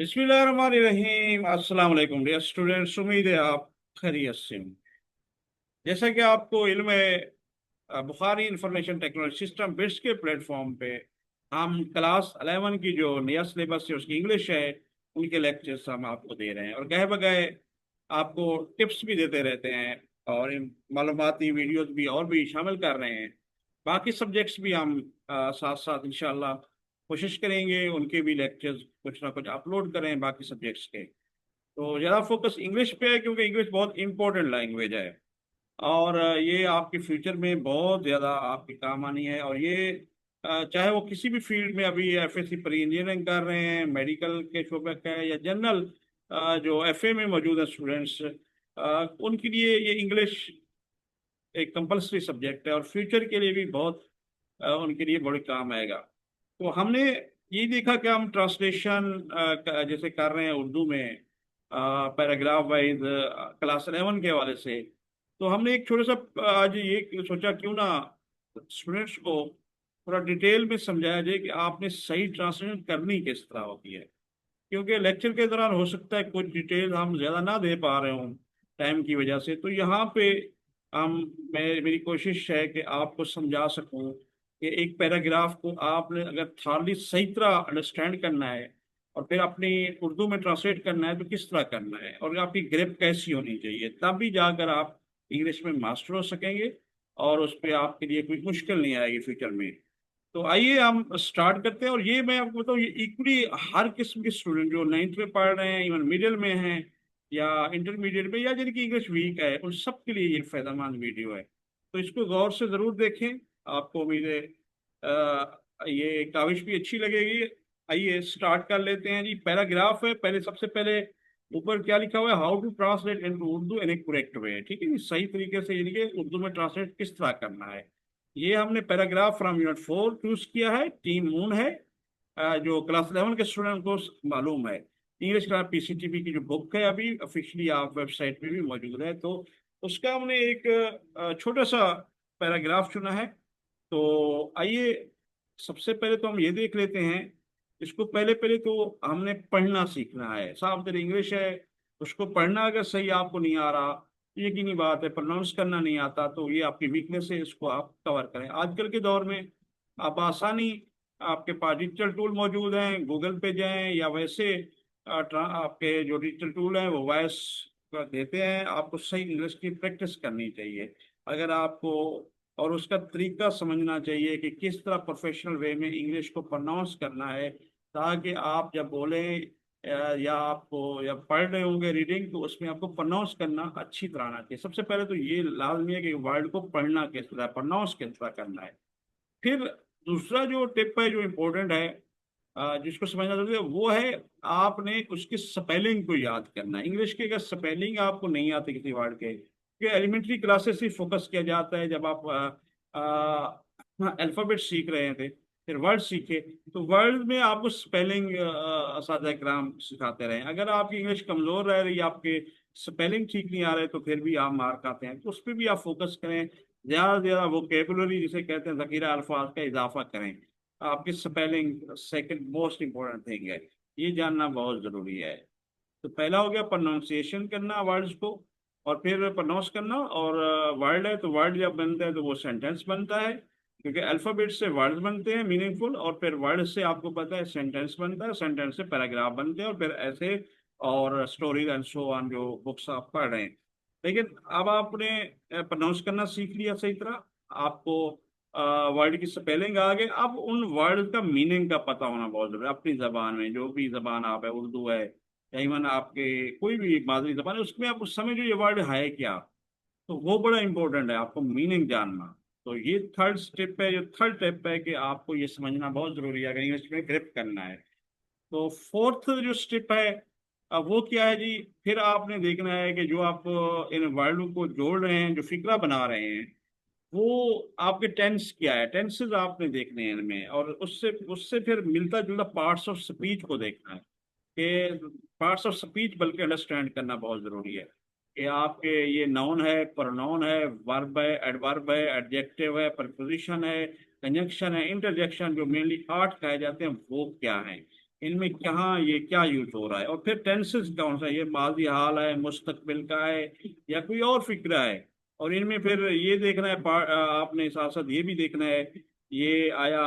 बिस्मिल्लाहिर्रहमानिर्रहीम। अस्सलाम वालेकुम डियर स्टूडेंट्स, उम्मीद है आप खैरियत से होंगे। जैसा कि आपको इल्म है, Bukhari information technology system bits के प्लेटफॉर्म पे हम क्लास 11 की जो नया सिलेबस है उसकी इंग्लिश है, उनके लेक्चर्स हम आपको दे रहे हैं और गए बगए आपको टिप्स भी देते रहते हैं और इन मालूमाती वीडियोस भी और भी शामिल कर रहे हैं। बाकी सब्जेक्ट्स भी हम साथ साथ इंशाल्लाह कोशिश करेंगे उनके भी लेक्चर्स कुछ ना कुछ अपलोड करें बाकी सब्जेक्ट्स के। तो ज़्यादा फोकस इंग्लिश पे है क्योंकि इंग्लिश बहुत इंपॉर्टेंट लैंग्वेज है और ये आपके फ्यूचर में बहुत ज़्यादा आपके काम आनी है। और ये चाहे वो किसी भी फील्ड में अभी एफएससी प्री इंजीनियरिंग कर रहे हैं, मेडिकल के शोबे का है या जनरल जो एफए में मौजूद है स्टूडेंट्स, उनके लिए ये इंग्लिश एक कंपलसरी सब्जेक्ट है और फ्यूचर के लिए भी बहुत उनके लिए बड़े काम आएगा। तो हमने ये देखा कि हम ट्रांसलेशन जैसे कर रहे हैं उर्दू में पैराग्राफ वाइज क्लास 11 के हवाले से। तो हमने एक छोटा सा आज ये सोचा क्यों ना स्टूडेंट्स को थोड़ा डिटेल में समझाया जाए कि आपने सही ट्रांसलेशन करनी किस तरह होती है। क्योंकि लेक्चर के दौरान हो सकता है कुछ डिटेल हम ज़्यादा ना दे पा रहे हों टाइम की वजह से। तो यहाँ पे हम मेरी कोशिश है कि आपको समझा सकूं कि एक पैराग्राफ को आपने अगर थारली सही तरह अंडरस्टैंड करना है और फिर अपनी उर्दू में ट्रांसलेट करना है तो किस तरह करना है और आपकी ग्रिप कैसी होनी चाहिए, तब भी जाकर आप इंग्लिश में मास्टर हो सकेंगे और उस पर आपके लिए कोई मुश्किल नहीं आएगी फ्यूचर में। तो आइए हम स्टार्ट करते हैं। और ये मैं आपको बताऊँ, ये इक्वली हर किस्म के स्टूडेंट जो 9th में पढ़ रहे हैं, इवन मिडिल में हैं या इंटरमीडिएट में या जिनकी इंग्लिश वीक है, उन सब के लिए ये फायदेमंद वीडियो है। तो इसको गौर से ज़रूर देखें, आपको उम्मीद है ये काविश भी अच्छी लगेगी। आइए स्टार्ट कर लेते हैं जी। पैराग्राफ है, पहले सबसे पहले ऊपर क्या लिखा हुआ है, how to translate into Urdu in a correct way. ठीक है जी, सही तरीके से यानी कि उर्दू में ट्रांसलेट किस तरह करना है। ये हमने पैराग्राफ फ्रॉम यूनिट 4 चूज किया है। टीम मून है, जो क्लास 11 के स्टूडेंट को मालूम है। इंग्लिश क्लास पीसीटीपी की जो बुक है अभी ऑफिशियली आप वेबसाइट पे भी मौजूद है, तो उसका हमने एक छोटा सा पैराग्राफ चुना है। तो आइए सबसे पहले तो हम ये देख लेते हैं। इसको पहले पहले तो हमने पढ़ना सीखना है। साफ सुथरी इंग्लिश है, उसको पढ़ना अगर सही आपको नहीं आ रहा, यकीनी बात है प्रोनाउंस करना नहीं आता, तो ये आपकी वीकनेस है, इसको आप कवर करें। आजकल के दौर में आप आसानी, आपके पास डिजिटल टूल मौजूद हैं, गूगल पे जाएं या वैसे आपके जो डिजिटल टूल हैं वो वॉइस देते हैं। आपको सही इंग्लिश की प्रैक्टिस करनी चाहिए अगर आपको, और उसका तरीका समझना चाहिए कि किस तरह प्रोफेशनल वे में इंग्लिश को प्रोनाउंस करना है, ताकि आप जब बोलें या आपको या पढ़ रहे होंगे रीडिंग, तो उसमें आपको प्रोनाउंस करना अच्छी तरह आना चाहिए। सबसे पहले तो ये लाजमी है कि वर्ड को पढ़ना किस तरह, प्रोनाउंस किस तरह करना है। फिर दूसरा जो टिप है जो इम्पोर्टेंट है, जिसको समझना जरूरी है, वो है आपने उसकी स्पेलिंग को याद करना है। इंग्लिश की अगर स्पेलिंग आपको नहीं आती किसी वर्ड के, एलिमेंट्री क्लासेस ही फोकस किया जाता है जब आप अल्फ़ाबेट सीख रहे थे, फिर वर्ड सीखे, तो वर्ड में आपको स्पेलिंग असातिज़ा किराम सिखाते रहे। अगर आपकी इंग्लिश कमज़ोर रह रही है, आपके स्पेलिंग ठीक नहीं आ रहे, तो फिर भी आप मार खाते हैं। तो उस पर भी आप फोकस करें, ज़्यादा से ज़्यादा वोकेबुलरी जिसे कहते हैं ज़खीरा अल्फाज का इजाफा करें। आपकी spelling second most important thing है, ये जानना बहुत ज़रूरी है। तो पहला हो गया प्रोनाउंसिएशन करना वर्ड्स को, और फिर प्रोनाउंस करना। और वर्ड है तो वर्ड जब बनता है तो वो सेंटेंस बनता है, क्योंकि अल्फ़ाबेट से वर्ड्स बनते हैं मीनिंगफुल, और फिर वर्ड से आपको पता है सेंटेंस बनता है, सेंटेंस से पैराग्राफ बनते हैं, और फिर ऐसे और स्टोरीज एंड सो ऑन जो बुक्स आप पढ़ रहे हैं। लेकिन अब आपने प्रोनाउंस करना सीख लिया सही तरह, आपको वर्ड की स्पेलिंग आ गई, अब उन वर्ड का मीनिंग का पता होना बहुत जरूरी है। अपनी जबान में, जो भी जबान आप है, उर्दू है या इवन आपके कोई भी मादरी जबान है, उसमें आप उस समय जो ये वर्ड है क्या, तो वो बड़ा इंपॉर्टेंट है आपको मीनिंग जानना। तो ये थर्ड स्टेप है, ये थर्ड स्टेप है कि आपको ये समझना बहुत जरूरी है अगर इंग्लिश में ग्रिप करना है। तो फोर्थ जो स्टेप है, अब वो क्या है जी, फिर आपने देखना है कि जो आप इन वर्डों को जोड़ रहे हैं, जो फिक्रा बना रहे हैं, वो आपके टेंस क्या है, टेंसेस आपने देखने हैं इनमें, और उससे उससे फिर मिलता जुलता पार्ट्स ऑफ स्पीच को देखना है कि पार्ट्स ऑफ स्पीच बल्कि अंडरस्टैंड करना बहुत जरूरी है कि आपके ये नाउन है, प्रोनाउन है, वर्ब है, एडवर्ब है, एडजेक्टिव है, प्रपोजिशन है, कंजंक्शन है, इंटरजेक्शन, जो मेनली 8 कहे जाते हैं, वो क्या है। इनमें कहाँ ये क्या यूज हो रहा है, और फिर टेंसेस कौन सा है, ये माजी हाल है, मुस्तकबिल का है, या कोई और फिक्रा है। और इनमें फिर ये देखना है आपने साथ साथ ये भी देखना है, ये आया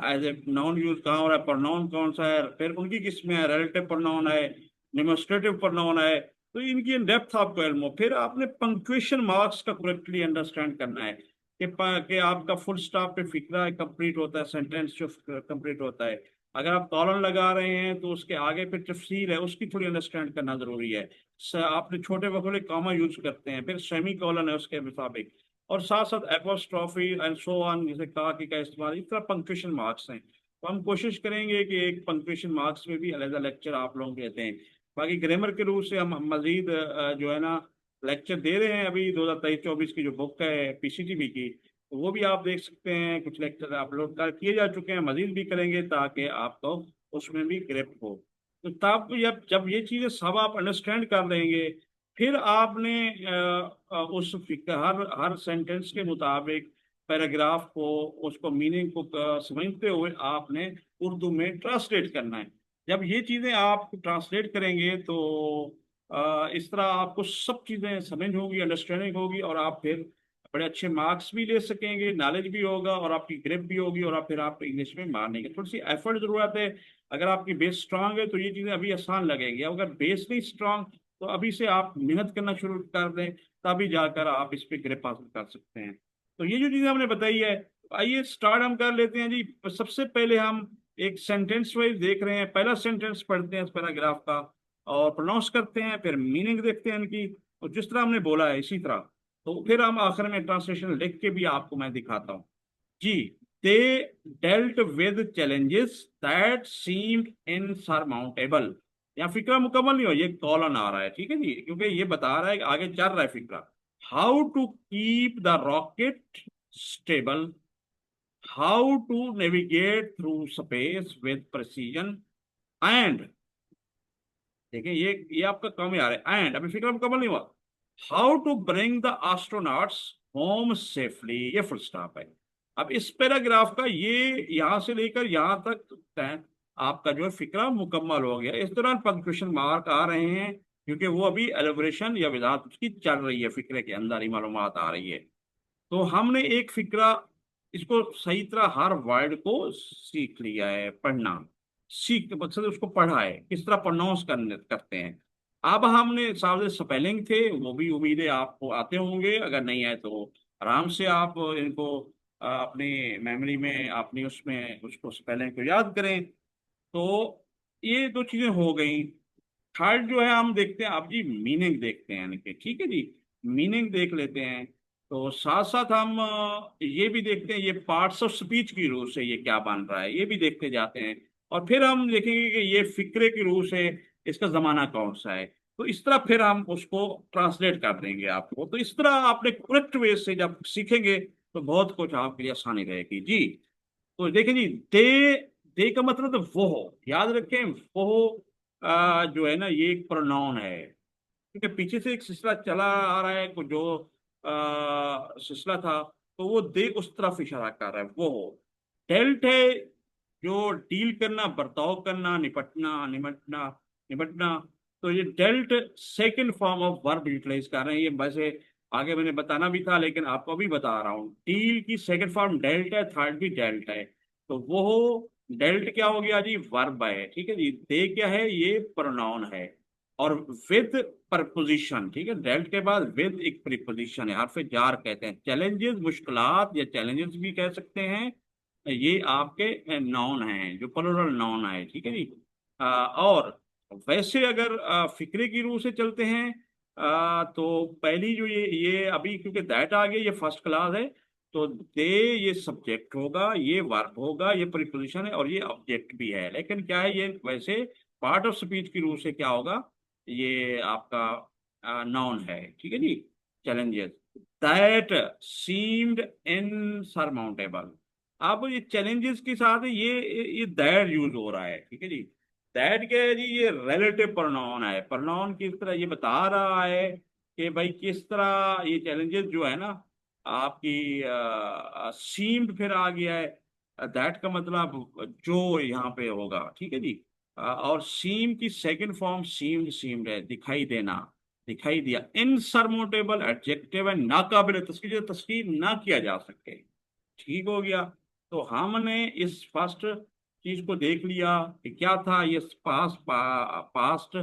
एज ए नाउन यूज कहाँ हो रहा है, प्रोनाउन कौन सा है, फिर उनकी किस्में है, रिलेटिव प्रोनाउन है, डेमोस्ट्रेटिव प्रोनाउन है। तो इनकी इन डेप्थ आपको इल्म हो। फिर आपने पंक्चुएशन मार्क्स का करेक्टली अंडरस्टैंड करना है कि आपका फुल स्टॉप पे फिक्रा कंप्लीट होता है, सेंटेंस जो कंप्लीट होता है। अगर आप कॉलन लगा रहे हैं तो उसके आगे फिर तफसील है, उसकी थोड़ी अंडरस्टैंड करना जरूरी है। आपने छोटे वगैरह कॉमा यूज करते हैं, फिर सेमी कॉलन है उसके मुताबिक, और साथ साथ एपोस्ट्रॉफी एंड सो ऑन, जैसे का इस्तेमाल, इस तरह पंक्चुएशन मार्क्स हैं। तो हम कोशिश करेंगे कि एक पंक्चुएशन मार्क्स में भी अलग लेक्चर आप लोग लेते हैं। बाकी ग्रामर के रूप से हम मजीद जो है ना लेक्चर दे रहे हैं। अभी 2023-24 की जो बुक है पीसीटीबी की, तो वो भी आप देख सकते हैं, कुछ लेक्चर अपलोड कर किए जा चुके हैं, मजीद भी करेंगे ताकि आपको उसमें भी ग्रिप हो। तो तब जब जब ये चीज़ें सब आप अंडरस्टैंड कर लेंगे, फिर आपने उस हर सेंटेंस के मुताबिक पैराग्राफ को, उसको मीनिंग को समझते हुए आपने उर्दू में ट्रांसलेट करना है। जब ये चीज़ें आप ट्रांसलेट करेंगे तो इस तरह आपको सब चीज़ें समझ होगी, अंडरस्टैंडिंग होगी, और आप फिर बड़े अच्छे मार्क्स भी ले सकेंगे, नॉलेज भी होगा, और आपकी ग्रिप भी होगी, और आप फिर आप इंग्लिश में मारने थोड़ी सी एफर्ट जरूरत है। अगर आपकी बेस स्ट्रांग है तो ये चीज़ें अभी आसान लगेंगी। अगर बेस नहीं स्ट्रांग, तो अभी से आप मेहनत करना शुरू कर दें, तभी जाकर आप इस पे ग्रिप हासिल कर सकते हैं। तो ये जो चीज़ें हमने बताई है, आइए स्टार्ट हम कर लेते हैं जी। सबसे पहले हम एक सेंटेंस वाइज देख रहे हैं। पहला सेंटेंस पढ़ते हैं इस पैराग्राफ का, और प्रोनाउंस करते हैं, फिर मीनिंग देखते हैं इनकी, और जिस तरह हमने बोला है इसी तरह। तो फिर हम आखिर में ट्रांसलेशन लिख के भी आपको मैं दिखाता हूँ जी। They dealt with challenges that seemed insurmountable. यहाँ फिक्रा मुकम्मल नहीं हो, ये कॉलन आ रहा है, ठीक है जी, क्योंकि ये बता रहा है कि आगे चल रहा है फिक्रा। How to keep the rocket stable, how to navigate through space with precision, and, देखिए ये आपका कम ही आ रहा है, एंड अभी फिक्र मुकम्मल नहीं हुआ, how to bring the astronauts home safely, ये फुल स्टॉप है। अब इस पैराग्राफ का ये यहां से लेकर यहां तक आपका जो है फिक्रा मुकम्मल हो गया। इस दौरान पंक्चुएशन मार्क आ रहे हैं, क्योंकि वो अभी एलिब्रेशन या वजाहत उसकी चल रही है, फिक्रे के अंदर ही मालूमात आ रही है। तो हमने एक फिक्रा, इसको सही तरह हर वर्ड को सीख लिया है, पढ़ना सीख मकसद उसको पढ़ा है, किस तरह प्रोनाउंस करते हैं। अब हमने सारे स्पेलिंग थे, वो भी उम्मीद है आपको आते होंगे, अगर नहीं आए तो आराम से आप इनको अपनी मेमोरी में, अपनी उसमें उसको स्पेलिंग को याद करें। तो ये दो चीजें हो गई। थर्ड जो है हम देखते हैं, अब जी मीनिंग देखते हैं इनके, ठीक है जी, मीनिंग देख लेते हैं। तो साथ साथ हम ये भी देखते हैं, ये पार्ट्स ऑफ स्पीच की रूह से ये क्या बन रहा है, ये भी देखते जाते हैं। और फिर हम देखेंगे कि ये फिक्रे की रूह से इसका जमाना कौन सा है। तो इस तरह फिर हम उसको ट्रांसलेट कर देंगे आपको। तो इस तरह आपने करेक्ट वे से जब सीखेंगे तो बहुत कुछ आपके लिए आसानी रहेगी जी। तो देखें जी, दे का मतलब तो वो हो, याद रखें वो जो है ना, ये एक प्रोनाउन है, क्योंकि पीछे से एक सिलसिला चला आ रहा है को जो सिलसिला था, तो वो दे उस तरफ इशारा कर रहा है, वो हो। डेल्ट है जो डील करना, बर्ताव करना, निपटना निपटना। तो ये डेल्ट second form of verb utilize कर रहे हैं। ये वैसे आगे मैंने बताना भी था, लेकिन आपको अभी बता रहा हूँ। डील की सेकंड फॉर्म डेल्ट है, थर्ड भी डेल्ट है। तो वो डेल्ट क्या हो गया जी, वर्ब है, ठीक है जी। दे क्या है, ये प्रोनाउन है, और विद प्रपोजिशन, ठीक है। डेल्ट के बाद विद एक प्रीपोजिशन है, हरफ जार कहते हैं। चैलेंजेस मुश्किलात या चैलेंजेस भी कह सकते हैं, ये आपके नाउन हैं, जो प्लुरल नाउन है, ठीक है जी। और वैसे अगर फिक्रे की रूह से चलते हैं, तो पहली जो ये अभी क्योंकि दैट आ गया, ये फर्स्ट क्लास है, तो दे ये सब्जेक्ट होगा, ये वर्ब होगा, ये प्रीपोजिशन है, और ये ऑब्जेक्ट भी है। लेकिन क्या है, ये वैसे पार्ट ऑफ स्पीच की रूह से क्या होगा, ये आपका नाउन है, ठीक है जी। Challenges that seemed insurmountable. अब ये चैलेंजेस के साथ ये दैट यूज हो रहा है, ठीक है जी। दैट क्या है जी, ये रिलेटिव प्रोनाउन है। प्रोनाउन किस तरह ये बता रहा है कि भाई किस तरह ये चैलेंजेस जो है ना आपकी, सीम्ड फिर आ गया है, दैट का मतलब जो यहाँ पे होगा, ठीक है जी। और सीम की सेकंड फॉर्म सीम्ड, सीम्ड है, दिखाई देना, दिखाई दिया। इनसरमोटेबल एडजेक्टिव है, नाकाबिल तस्कीर, जो तस्कीर ना किया जा सके। ठीक हो गया। तो हमने इस फर्स्ट चीज को देख लिया कि क्या था, ये पास्ट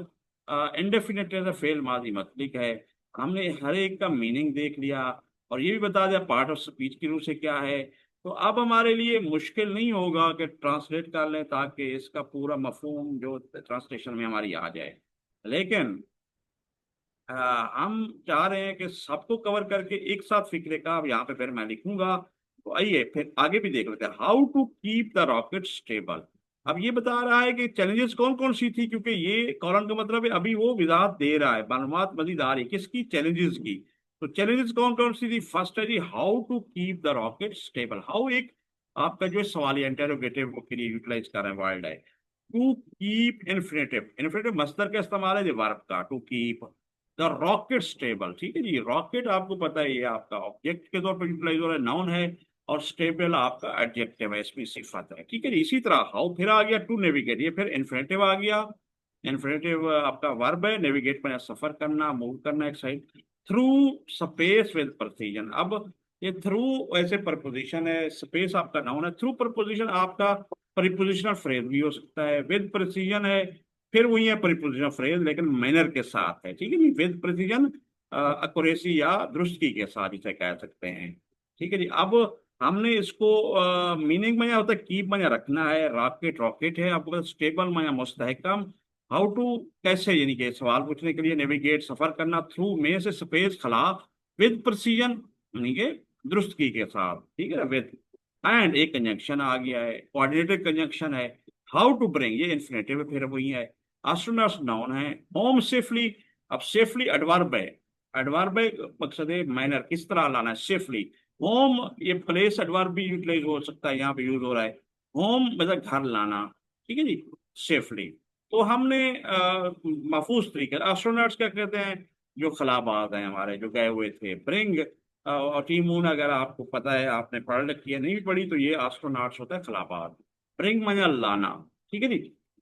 इंडेफिनिट फेल माजी मतलब है। हमने हर एक का मीनिंग देख लिया, और ये भी बता दिया पार्ट ऑफ स्पीच की रूप से क्या है। तो अब हमारे लिए मुश्किल नहीं होगा कि ट्रांसलेट कर लें, ताकि इसका पूरा मफहूम जो ट्रांसलेशन में हमारी आ जाए। लेकिन हम चाह रहे हैं कि सबको कवर करके एक साथ फिक्रे का, अब यहाँ पे फिर मैं लिखूंगा। तो आइए फिर आगे भी देख लेते हैं, how to keep the rocket stable. अब ये बता रहा है कि चैलेंजेस कौन कौन सी थी, क्योंकि ये कॉलम का मतलब है अभी वो वजाहत दे रहा है, मालूमात मजीद आ रही है किसकी, चैलेंजेस की। तो चैलेंजेस कौन कौन सी थी? फर्स्ट है जी, how to keep the rocket stable. How एक आपका जो सवाल इंटेरोगेटिव के लिए यूटिलाइज कर रहे हैं वर्ड है। टू कीप इन्फिनेटिव, इन्फिनेटिव मस्दर का इस्तेमाल है वर्ब का, to keep the rocket stable. ठीक है जी, रॉकेट आपको पता है ये आपका ऑब्जेक्ट के तौर पर यूटिलाइज हो रहा है, नाउन है। और स्टेबल आपका एडजेक्टिव है, इसमें सिफत है। ठीक है जी, इसी तरह हाउ फिर आ गया, टू नेविगेट, ये फिर इन्फिनेटिव आ गया। इन्फिनेटिव आपका वर्ब है, नेविगेट में सफर करना, मूव करना एक side. Through space with precision. अब ये थ्रू ऐसे प्रपोजिशन है, स्पेस आपका नाउन है, थ्रू प्रपोजिशन आपका प्रीपोजिशनल फ्रेज भी हो सकता है, विद प्रिसीजन है, फिर वही है प्रीपोजिशन फ्रेज लेकिन मैनर के साथ है। ठीक है जी, विद प्रिसीजन, एक्यूरेसी या दुरुस्ती के साथ इसे कह सकते हैं। ठीक है जी। अब हमने इसको मीनिंग में या होता है कीप में रखना है, रॉकेट रॉकेट है आपको, स्टेबल में मुस्तहकम। हाउ टू कैसे, यानी कि सवाल पूछने के लिए, नेविगेट सफर करना, थ्रू में से स्पेस खला, विद प्रिसीजन यानी कि दुरुस्तगी के साथ। ठीक है, विद एंड एक कंजंक्शन आ गया है, कोऑर्डिनेटेड कंजंक्शन है। हाउ टू ब्रिंग, ये इन्फिनेटिव फिर वही है। एस्ट्रोनॉट्स नाउन है, होम सेफली। अब सेफली एडवर्ब है, एडवर्ब है, मकसद है मैनर, किस तरह लाना है सेफली। होम ये प्लेस एडवर्ब भी यूटिलाइज हो सकता है, यहाँ पे यूज हो रहा है। होम मतलब घर लाना, ठीक है जी, सेफली। तो हमने महफूज तरीके, एस्ट्रोनॉट्स क्या कहते हैं, जो खलाबाज हैं हमारे, जो गए हुए थे। ब्रिंग और टीमून, अगर आपको पता है, आपने पढ़ रखी है, नहीं पढ़ी तो ये एस्ट्रोनॉट्स होता है खलाबाज। ब्रिंग माने लाना। ठीक है जी।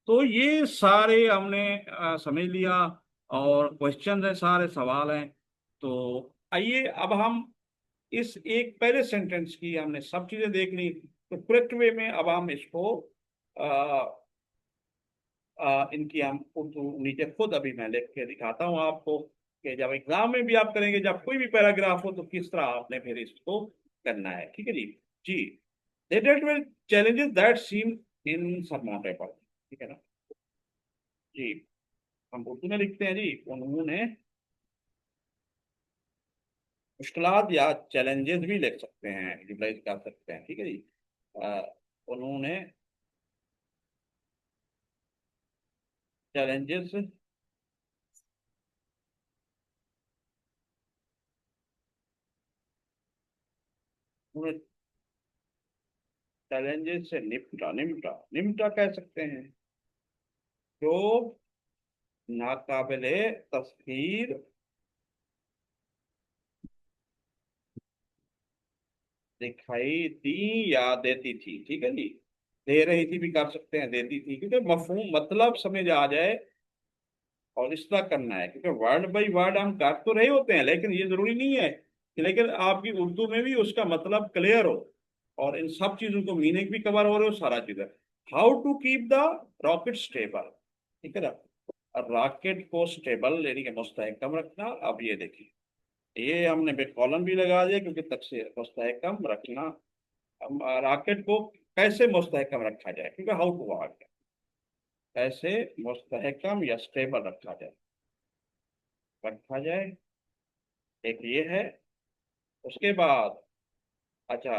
तो ये सारे हमने समझ लिया, और क्वेश्चन है, सारे सवाल हैं। तो आइए अब हम इस एक पहले सेंटेंस की हमने सब चीजें देख ली, तो करेक्ट वे में अब हम इसको इनकी हम उर्दू नीचे खुद अभी मैं लिख के दिखाता हूँ आपको, कि जब एग्जाम में भी आप करेंगे, जब कोई भी पैराग्राफ हो, तो किस तरह आपने फिर इसको करना है। ठीक है जी। जी, they dealt with challenges that seem insurmountable। ठीक है ना जी। हम उर्दू में लिखते हैं जी, उन्होंने मुश्किलात या चैलेंजेस भी लिख सकते हैं, यूटिलाइज कर सकते हैं। ठीक है जी। अ, उन्होंने चैलेंजेस, उन्होंने चैलेंजेस से निपटा, निपटा, निपटा कह सकते हैं, जो नाकाबिले तस्खीर दिखाई दी या देती थी। ठीक है जी, दे रही थी भी कर सकते हैं, देती थी, क्योंकि मफहूम मतलब समझ आ जाए, और इस तरह करना है। क्योंकि वर्ड बाई वर्ड हम कर तो रहे होते हैं, लेकिन ये जरूरी नहीं है कि लेकिन आपकी उर्दू में भी उसका मतलब क्लियर हो, और इन सब चीजों को मीनिंग भी कवर हो रहे हो, सारा चीज है। How to keep the rocket stable. ठीक है ना, रॉकेट को स्टेबल यानी कि मुस्तहकम रखना। अब ये देखिए, ये हमने बे कॉलम भी लगा दिया, क्योंकि तक से मुस्तहकम रखना। रॉकेट को कैसे मुस्तहकम रखा जाए, क्योंकि हाउ टू आ गया, कैसे मुस्तहकम या स्टेबल रखा जाए, रखा जाए, एक ये है। उसके बाद अच्छा,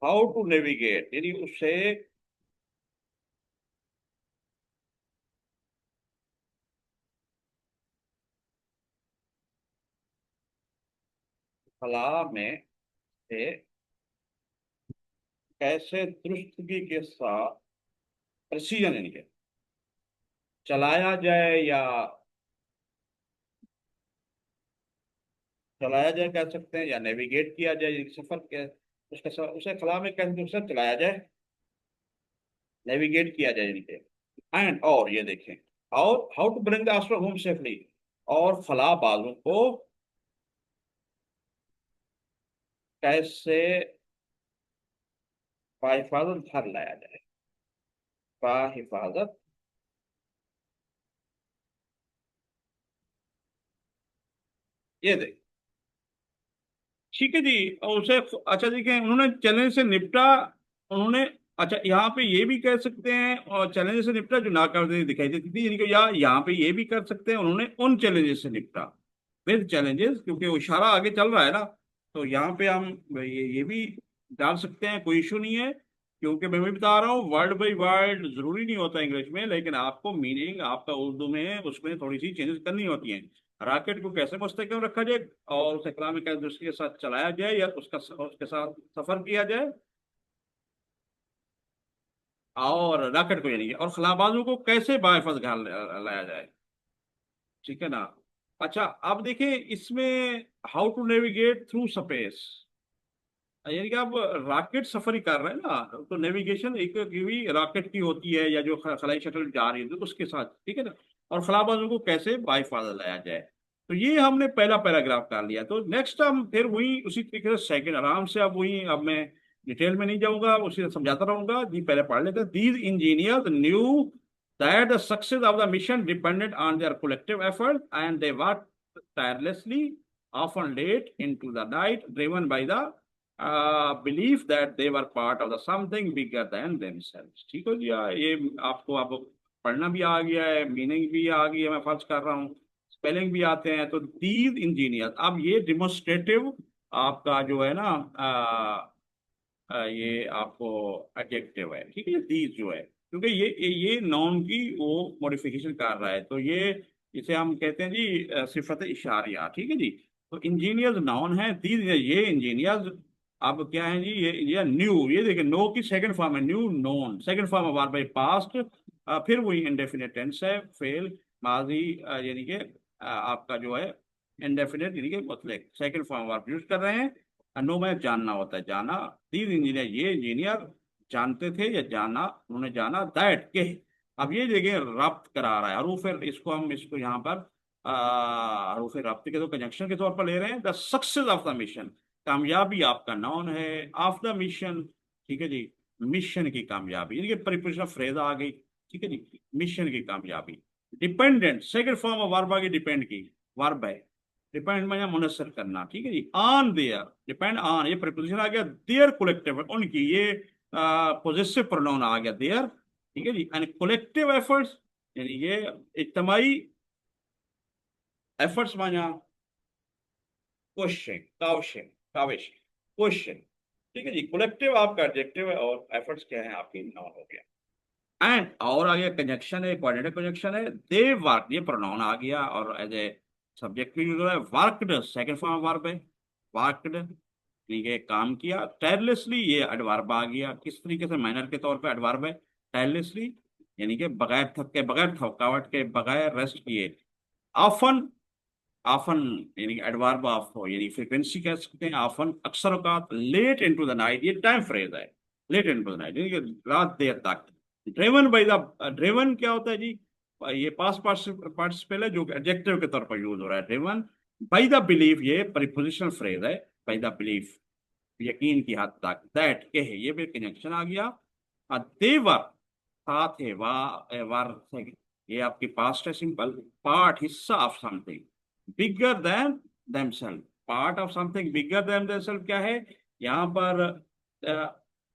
हाउ टू नेविगेट, यानी उससे खला में से कैसे दुरुस्तगी के साथ, प्रेसिजन यानी कि चलाया जाए, या चलाया जाए कह सकते हैं, या नेविगेट किया जाए, सफर के उसे खला में कैसे दूसरा चलाया जाए, नेविगेट किया जाए नीचे। एंड और ये देखें, और how to bring the astro home safely, और खला बाजों को कैसे बाहिफाजत घर लाया जाए, बाहिफाजत। ये देख, ठीक है जी। और उसे, अच्छा देखिए, उन्होंने चैलेंज से निपटा, उन्होंने, अच्छा यहाँ पे ये भी कह सकते हैं, और चैलेंज से निपटा जो ना करते दिखाई देती थी, यानी कि या यहाँ पे ये भी कर सकते हैं उन्होंने उन चैलेंजेस से निपटा, विद चैलेंजेस, क्योंकि वो इशारा आगे चल रहा है ना। तो यहाँ पे हम ये भी डाल सकते हैं, कोई इशू नहीं है, क्योंकि मैं भी बता रहा हूँ वर्ड बाई वर्ड जरूरी नहीं होता इंग्लिश में, लेकिन आपको मीनिंग आपका उर्दू में उसमें थोड़ी सी चेंजेस करनी होती हैं। रॉकेट को कैसे मुस्तकम रखा जाए और उसे कलाम कैसे दूसरे के साथ चलाया जाए या उसके साथ सफर किया जाए, और रॉकेट को यानी कि और खलाबाजों को कैसे बाइफाज घर लाया जाए, ठीक है ना। अच्छा, अब देखिए इसमें how to navigate through space, यानी कि आप रॉकेट सफर ही कर रहे हैं ना, तो नेविगेशन एक भी रॉकेट की होती है, या जो खलाई शटल जा रही है तो उसके साथ, ठीक है ना। और खलाबाजों को कैसे बाइफाजत लाया जाए, तो ये हमने पहला पैराग्राफ कर लिया। तो नेक्स्ट हम फिर वही उसी तरीके से सेकंड आराम से, अब वही, अब मैं डिटेल में नहीं जाऊंगा, उसी से समझाता रहूंगा जी। पहले पढ़ लेते हैं। These engineers new that the success of the mission depended on their collective effort, and they worked tirelessly, often late into the night, driven by the belief that they were part of the something bigger than themselves। ठीक हो गया ये, आपको अब पढ़ना भी आ गया है, मीनिंग भी आ गई है, मैं फर्ज कर रहा हूँ, स्पेलिंग भी आते हैं। तो दीज इंजीनियर, अब ये डिमोन्स्ट्रेटिव आपका जो है ना, ये आपको एडजेक्टिव है, ठीक है, दीज जो है, क्योंकि ये नाउन की वो मॉडिफिकेशन कर रहा है, तो ये इसे हम कहते हैं जी सिफत इशारिया, ठीक है जी। तो इंजीनियर्स नाउन है, दीज ये इंजीनियर्स, अब क्या है जी, ये न्यू, ये देखिए नो की सेकंड फॉर्म है, न्यू नोन, सेकंड फॉर्म है वर्ब बाई पास्ट, फिर वही इंडेफिनिट टेंस है, फेल माजी, यानी कि आपका जो है इंडेफिनिट, यानी कि मतलब सेकंड फॉर्म वर्ब यूज कर रहे हैं। नो में जानना होता है, जाना। दीज इंजीनियर, ये इंजीनियर जानते थे या जाना, उन्होंने जाना दैट के, अब ये देखिए रब्त करा रहा है, हरूफ इसको हम इसको यहाँ पर हरूफ रब्त के तो कंजंक्शन के तौर पर ले रहे हैं। The success of the mission, कामयाबी आपका नाउन है, ऑफ द मिशन, ठीक है जी, मिशन की कामयाबी, यानी कि प्रीपोजिशन फ्रेज आ गई, ठीक है जी, मिशन की कामयाबी। Dependent, second form of verb आ गई, डिपेंड की, वर्ब है, डिपेंड में मुनसर करना, ठीक है जी। ऑन देयर, डिपेंड ऑन, ये प्रीपोजिशन आ गया, देयर कलेक्टिव उनकी, ये पोजेसिव प्रोनाउन आ गया देयर, ठीक है जी। एंड कलेक्टिव एफर्ट्स, यानी ये इज्तमाही एफर्ट्स माना क्वेश्चन, काविश, काविश, क्वेश्चन, ठीक है जी। कलेक्टिव आपका एडजेक्टिव है, और एफर्ट्स क्या है आपकी नाउन हो गया। एंड और आ गया कंजक्शन है, कोऑर्डिनेटिव कंजक्शन है, दे वर्क, ये प्रोनाउन आ गया, और एज ए सब्जेक्ट भी यूज हो रहा है, वर्कड सेकंड फॉर्म वर्ब है, वर्कड, ठीक है, काम किया। टायरलेसली, ये एडवर्ब आ गया, किस तरीके से, माइनर के तौर पे एडवर्ब है, टायरलेसली, यानी कि बगैर थक के, बगैर थकावट के, बगैर रेस्ट किए। ऑफन, ऑफन यानी एडवर्ब ऑफ हो, यानी फ्रीक्वेंसी कह सकते हैं, ऑफन अक्सर औकात, लेट इनटू द नाइट, ये टाइम फ्रेज है, लेट इनटू द नाइट यानी कि रात देर तक। ड्रिवन बाय द, ड्रिवन क्या होता है जी, ये पास्ट पार्टिसिपल है जो एडजेक्टिव के तौर पर यूज हो रहा है, ड्रिवन बाय द बिलीफ, ये प्रीपोजिशनल फ्रेज है, बाय द बिलीफ, यकीन की हद तक, दैट के है, ये भी कनेक्शन आ गया। देवर, साथ है, वार, ये आपकी पास्ट है, सिंपल, पार्ट, हिस्सा of something bigger than themselves, part of something bigger than themselves क्या है यहाँ पर,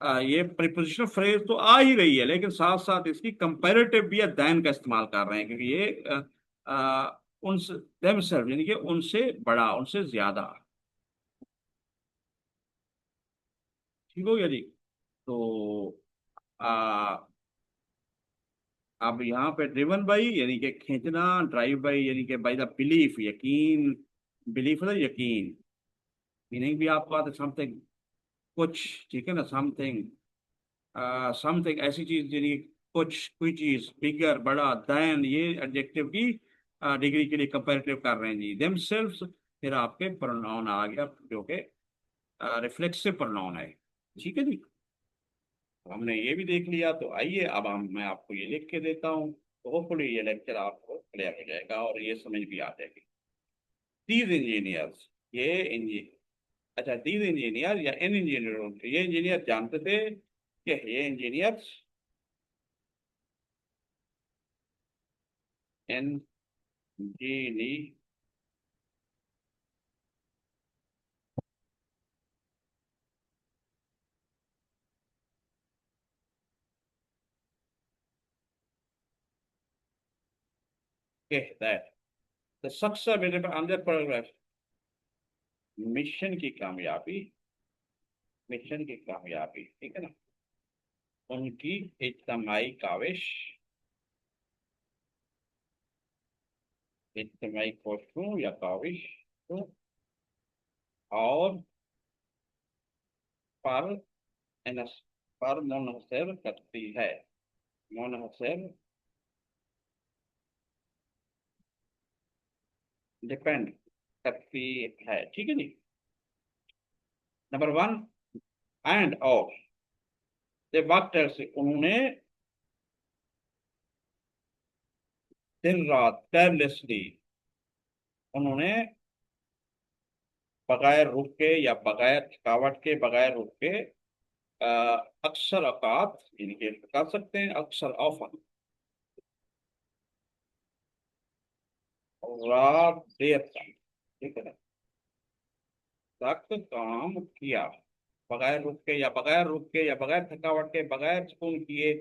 ये प्रीपोजिशनल फ्रेज तो आ ही रही है, लेकिन साथ साथ इसकी कंपैरेटिव भी है, देन का इस्तेमाल कर रहे हैं, क्योंकि ये उनसे, देमसेल्फ यानी कि उनसे बड़ा, उनसे ज्यादा, ठीक हो गया जी। तो आ, अब यहाँ पे ड्रिवन बाई यानी कि खींचना, ड्राइव बाई यानी कि बाई द बिलीफ, यकीन, बिलीफ है यकीन, मीनिंग भी आपको आता है समथिंग, कुछ, ठीक है ना, समथिंग, समथिंग ऐसी चीज, यानी कुछ, कोई चीज, बिगर बड़ा, दैन, ये एडजेक्टिव की डिग्री के लिए कंपैरेटिव कर रहे हैं जी। देमसेल्व्स, फिर आपके प्रोनाउन आ गया जो कि रिफ्लेक्सिव प्रोनाउन है, ठीक है जी। तो हमने ये भी देख लिया, तो आइए अब मैं आपको ये लिख के देता हूँ, तो होपफुली ये लेक्चर आपको क्लियर हो जाएगा और ये समझ भी आ जाएगी। दीज इंजीनियर्स, ये इंजीनियर, अच्छा दीज इंजीनियर या इन इंजीनियर, ये इंजीनियर जानते थे कि ये engineers engineer that the success under progress, mission की कामयाबी, मिशन की कामयाबी, ठीक है ना, उनकी इज्तिमाई काविश, इज्तिमाई कोशिशों या काविश और पर पर मुनहसर करती है, मुनहसर, डिपेंड करती है, ठीक है जी। नंबर वन, एंड और दे वर्कड एज, उन्होंने दिन रात टायरलेसली, उन्होंने बगैर रुक के या बगैर थकावट के, बगैर रुक के अक्सर औकात इंडिकेट कर सकते हैं, अक्सर ऑफन, रात देर तक, ठीक है ना, तक काम किया, बगैर रुक के या बगैर रुक के या बगैर थकावट के, बगैर सुकून किए,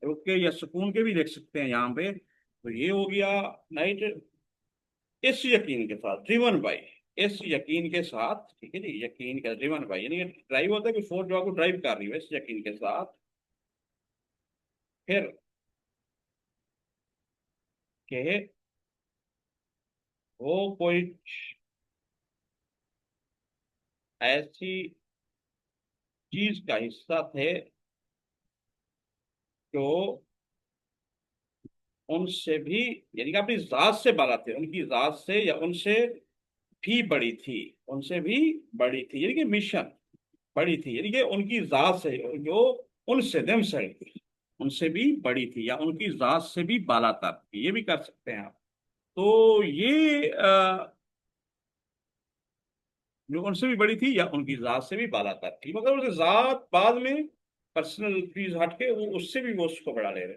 रुक के या सुकून के भी देख सकते हैं यहाँ पे। तो ये हो गया नाइट, इस यकीन के साथ, ड्रिवन बाई, इस यकीन के साथ, ठीक है जी, यकीन का ड्रिवन बाई यानी ड्राइव होता है कि फोर्स जो आपको ड्राइव कर रही है, इस यकीन के साथ, फिर के वो कोई ऐसी चीज का हिस्सा थे जो उनसे भी, यानी कि अपनी जात से बड़ा थे, उनकी जात से या उनसे भी बड़ी थी, उनसे भी बड़ी थी, यानी कि मिशन बड़ी थी, यानी कि उनकी जात से, जो उनसे दम से, उनसे भी बड़ी थी या उनकी जात से भी बालातर थी, ये भी कर सकते हैं आप। तो ये जो उनसे भी बड़ी थी या उनकी जात से भी बालातर थी, मगर उसकी जात बाद में पर्सनल चीज हट के वो उससे भी वो उसको बढ़ा ले रहे।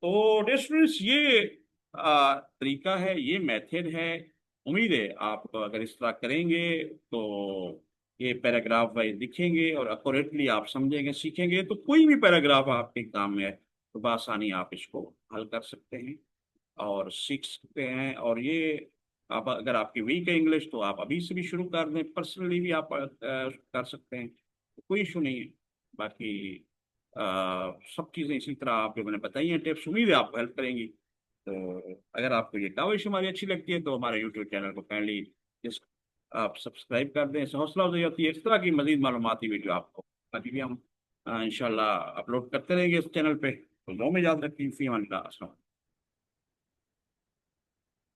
तो डियर स्टूडेंट्स, ये तरीका है, ये मेथड है। उम्मीद है आप अगर इस तरह करेंगे तो ये पैराग्राफ वाइज लिखेंगे और अकोरेटली आप समझेंगे, सीखेंगे, तो कोई भी पैराग्राफ आपके काम में है तो बआसानी आप इसको हल कर सकते हैं और सीख सकते हैं। और ये आप अगर आपकी वीक है इंग्लिश तो आप अभी से भी शुरू कर दें, पर्सनली भी आप कर सकते हैं, तो कोई इशू नहीं है। बाकी अ, सब चीज़ें इसी तरह आप जो मैंने बताई हैं टिप्स, उम्मीद है आपको हेल्प करेंगी। तो अगर आपको ये काविश हमारी अच्छी लगती है तो हमारे यूट्यूब चैनल को काइंडली जिस आप सब्सक्राइब कर दें, इससे हौसला अफजाई होती है, इस तरह की मजीद मालूमाती वीडियो आपको अभी भी हम इंशाल्लाह अपलोड करते रहेंगे इस चैनल पे। तो दो में याद रखिए, फी अमान अल्लाह।